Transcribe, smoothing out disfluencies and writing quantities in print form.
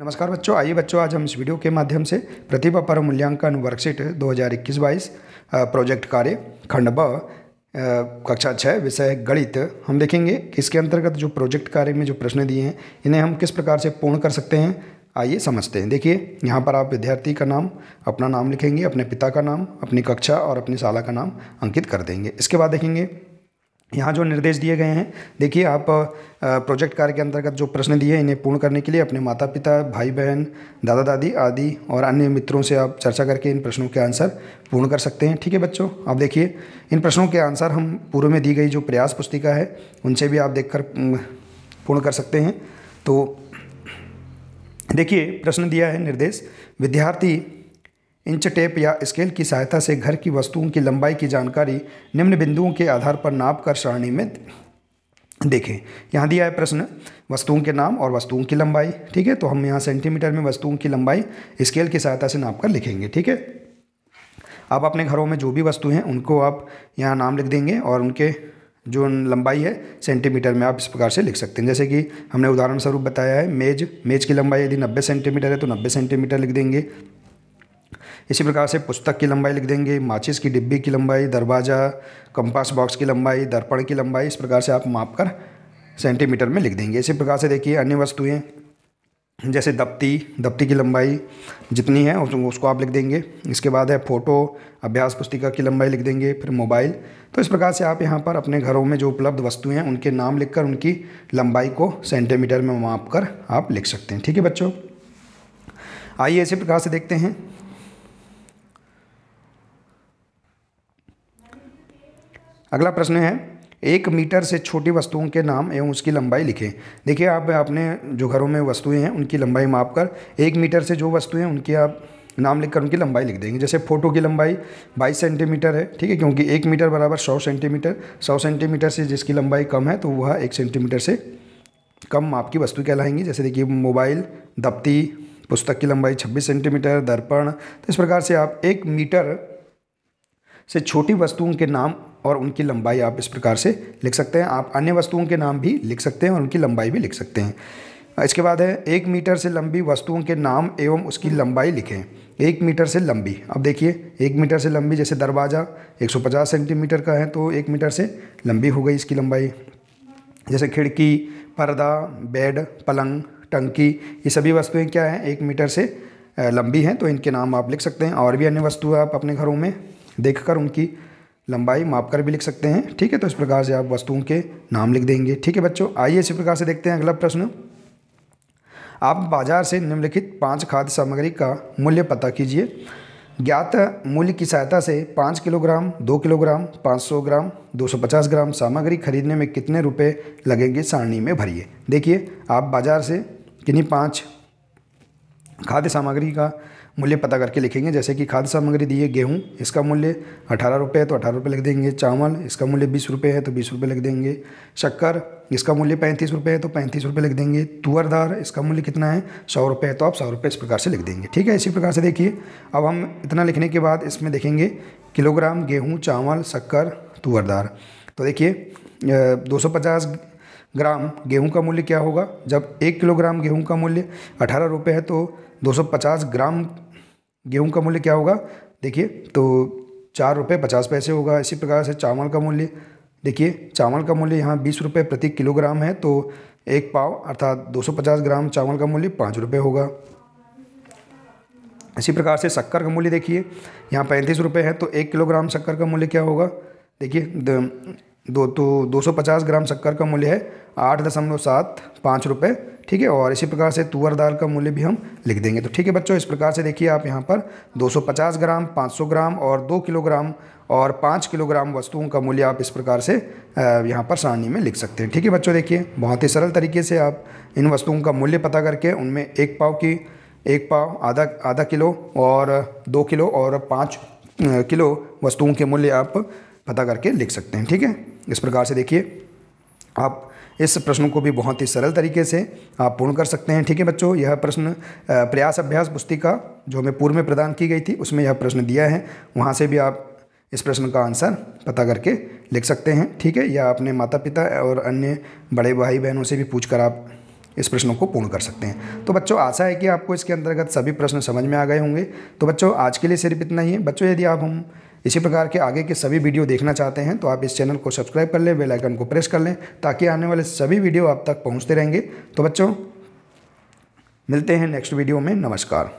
नमस्कार बच्चों, आइए बच्चों आज हम इस वीडियो के माध्यम से प्रतिभा पर मूल्यांकन वर्कशीट 2021-22 प्रोजेक्ट कार्य खंड ब कक्षा 6 विषय गणित हम देखेंगे कि इसके अंतर्गत जो प्रोजेक्ट कार्य में जो प्रश्न दिए हैं इन्हें हम किस प्रकार से पूर्ण कर सकते हैं। आइए समझते हैं। देखिए, यहाँ पर आप विद्यार्थी का नाम, अपना नाम लिखेंगे, अपने पिता का नाम, अपनी कक्षा और अपनी शाला का नाम अंकित कर देंगे। इसके बाद देखेंगे यहाँ जो निर्देश दिए गए हैं। देखिए, आप प्रोजेक्ट कार्य के अंतर्गत जो प्रश्न दिए हैं इन्हें पूर्ण करने के लिए अपने माता पिता, भाई बहन, दादा दादी आदि और अन्य मित्रों से आप चर्चा करके इन प्रश्नों के आंसर पूर्ण कर सकते हैं। ठीक है बच्चों, आप देखिए इन प्रश्नों के आंसर हम पूर्व में दी गई जो प्रयास पुस्तिका है उनसे भी आप देखकर पूर्ण कर सकते हैं। तो देखिए, प्रश्न दिया है निर्देश, विद्यार्थी इंच टेप या स्केल की सहायता से घर की वस्तुओं की लंबाई की जानकारी निम्न बिंदुओं के आधार पर नाप कर सारणी में देखें। यहाँ दिया है प्रश्न वस्तुओं के नाम और वस्तुओं की लंबाई। ठीक है, तो हम यहाँ सेंटीमीटर में वस्तुओं की लंबाई स्केल की सहायता से नाप कर लिखेंगे। ठीक है, आप अपने घरों में जो भी वस्तु हैं उनको आप यहाँ नाम लिख देंगे और उनके जो लंबाई है सेंटीमीटर में आप इस प्रकार से लिख सकते हैं। जैसे कि हमने उदाहरण स्वरूप बताया है, मेज की लंबाई यदि 90 सेंटीमीटर है तो 90 सेंटीमीटर लिख देंगे। इसी प्रकार से पुस्तक की लंबाई लिख देंगे, माचिस की डिब्बी की लंबाई, दरवाज़ा, कंपास बॉक्स की लंबाई, दर्पण की लंबाई, इस प्रकार से आप माप कर सेंटीमीटर में लिख देंगे। इसी प्रकार से देखिए अन्य वस्तुएं जैसे दफ्ती की लंबाई जितनी है उसको आप लिख देंगे। इसके बाद है फ़ोटो, अभ्यास पुस्तिका की लंबाई लिख देंगे, फिर मोबाइल। तो इस प्रकार से आप यहाँ पर अपने घरों में जो उपलब्ध वस्तुएं हैं उनके नाम लिखकर उनकी लंबाई को सेंटीमीटर में माप कर आप लिख सकते हैं। ठीक है बच्चों, आइए इसी प्रकार से देखते हैं। अगला प्रश्न है, 1 मीटर से छोटी वस्तुओं के नाम एवं उसकी लंबाई लिखें। देखिए, आप अपने जो घरों में वस्तुएं हैं उनकी लंबाई माप कर 1 मीटर से जो वस्तुएं हैं उनकी आप नाम लिखकर उनकी लंबाई लिख देंगे। जैसे फ़ोटो की लंबाई 22 सेंटीमीटर है। ठीक है, क्योंकि 1 मीटर बराबर 100 सेंटीमीटर, 100 सेंटीमीटर से जिसकी लंबाई कम है तो वह 1 सेंटीमीटर से कम माप की वस्तु कहलाएंगी। जैसे देखिए मोबाइल, दफ्ती, पुस्तक की लंबाई 26 सेंटीमीटर, दर्पण। तो इस प्रकार से आप 1 मीटर से छोटी वस्तुओं के नाम और उनकी लंबाई आप इस प्रकार से लिख सकते हैं। आप अन्य वस्तुओं के नाम भी लिख सकते हैं और उनकी लंबाई भी लिख सकते हैं। इसके बाद है 1 मीटर से लंबी वस्तुओं के नाम एवं उसकी लंबाई लिखें। 1 मीटर से लंबी, अब देखिए 1 मीटर से लंबी, जैसे दरवाज़ा 150 सेंटीमीटर का है तो 1 मीटर से लंबी हो गई इसकी लंबाई। जैसे खिड़की, पर्दा, बेड, पलंग, टंकी, ये सभी वस्तुएं क्या हैं, 1 मीटर से लंबी हैं, तो इनके नाम आप लिख सकते हैं। और भी अन्य वस्तुएं आप अपने घरों में देखकर उनकी लंबाई माप कर भी लिख सकते हैं। ठीक है, तो इस प्रकार से आप वस्तुओं के नाम लिख देंगे। ठीक है बच्चों, आइए इसी प्रकार से देखते हैं अगला प्रश्न। आप बाजार से निम्नलिखित 5 खाद्य सामग्री का मूल्य पता कीजिए। ज्ञात मूल्य की सहायता से 5 किलोग्राम, 2 किलोग्राम, 500 ग्राम, 250 ग्राम सामग्री खरीदने में कितने रुपए लगेंगे, सारणी में भरिए। देखिए, आप बाजार से किन्हीं 5 खाद्य सामग्री का मूल्य पता करके लिखेंगे। जैसे कि खाद्य सामग्री दी है गेहूँ, इसका मूल्य 18 रुपये है तो 18 रुपये लिख देंगे। चावल, इसका मूल्य 20 रुपये है तो 20 रुपये लिख देंगे। शक्कर, इसका मूल्य 35 रुपये है तो 35 रुपये लिख देंगे। तुअर दाल, इसका मूल्य कितना है, 100 रुपये है तो आप 100 रुपये इस प्रकार से लिख देंगे। ठीक है, इसी प्रकार से देखिए, अब हम इतना लिखने के बाद इसमें देखेंगे किलोग्राम गेहूँ, चावल, शक्कर, तुअर दाल। तो देखिए 250 ग्राम गेहूँ का मूल्य क्या होगा, जब 1 किलोग्राम गेहूँ का मूल्य 18 रुपये है तो 250 ग्राम गेहूं का मूल्य क्या होगा, देखिए तो 4 रुपये 50 पैसे होगा। इसी प्रकार से चावल का मूल्य, देखिए चावल का मूल्य यहाँ 20 रुपये प्रति किलोग्राम है तो 1 पाव अर्थात 250 ग्राम चावल का मूल्य 5 रुपये होगा। इसी प्रकार से शक्कर का मूल्य देखिए यहाँ 35 रुपये है तो 1 किलोग्राम शक्कर का मूल्य क्या होगा, देखिए 250 ग्राम शक्कर का मूल्य है 8.75 रुपये। ठीक है, और इसी प्रकार से तुअर दाल का मूल्य भी हम लिख देंगे। तो ठीक है बच्चों, इस प्रकार से देखिए आप यहाँ पर 250 ग्राम, 500 ग्राम और 2 किलोग्राम और 5 किलोग्राम वस्तुओं का मूल्य आप इस प्रकार से यहाँ पर सारणी में लिख सकते हैं। ठीक है बच्चों, देखिए बहुत ही सरल तरीके से आप इन वस्तुओं का मूल्य पता करके उनमें 1 पाव, आधा किलो और 2 किलो और 5 किलो वस्तुओं के मूल्य आप पता करके लिख सकते हैं। ठीक है, इस प्रकार से देखिए आप इस प्रश्न को भी बहुत ही सरल तरीके से आप पूर्ण कर सकते हैं। ठीक है बच्चों, यह प्रश्न प्रयास अभ्यास पुस्तिका जो हमें पूर्व में प्रदान की गई थी उसमें यह प्रश्न दिया है, वहाँ से भी आप इस प्रश्न का आंसर पता करके लिख सकते हैं। ठीक है, या अपने माता पिता और अन्य बड़े भाई बहनों से भी पूछकर आप इस प्रश्नों को पूर्ण कर सकते हैं। तो बच्चों आशा है कि आपको इसके अंतर्गत सभी प्रश्न समझ में आ गए होंगे। तो बच्चों आज के लिए सिर्फ इतना ही है। बच्चों यदि आप हम इसी प्रकार के आगे के सभी वीडियो देखना चाहते हैं तो आप इस चैनल को सब्सक्राइब कर लें, बेल आइकन को प्रेस कर लें, ताकि आने वाले सभी वीडियो आप तक पहुंचते रहेंगे। तो बच्चों मिलते हैं नेक्स्ट वीडियो में। नमस्कार।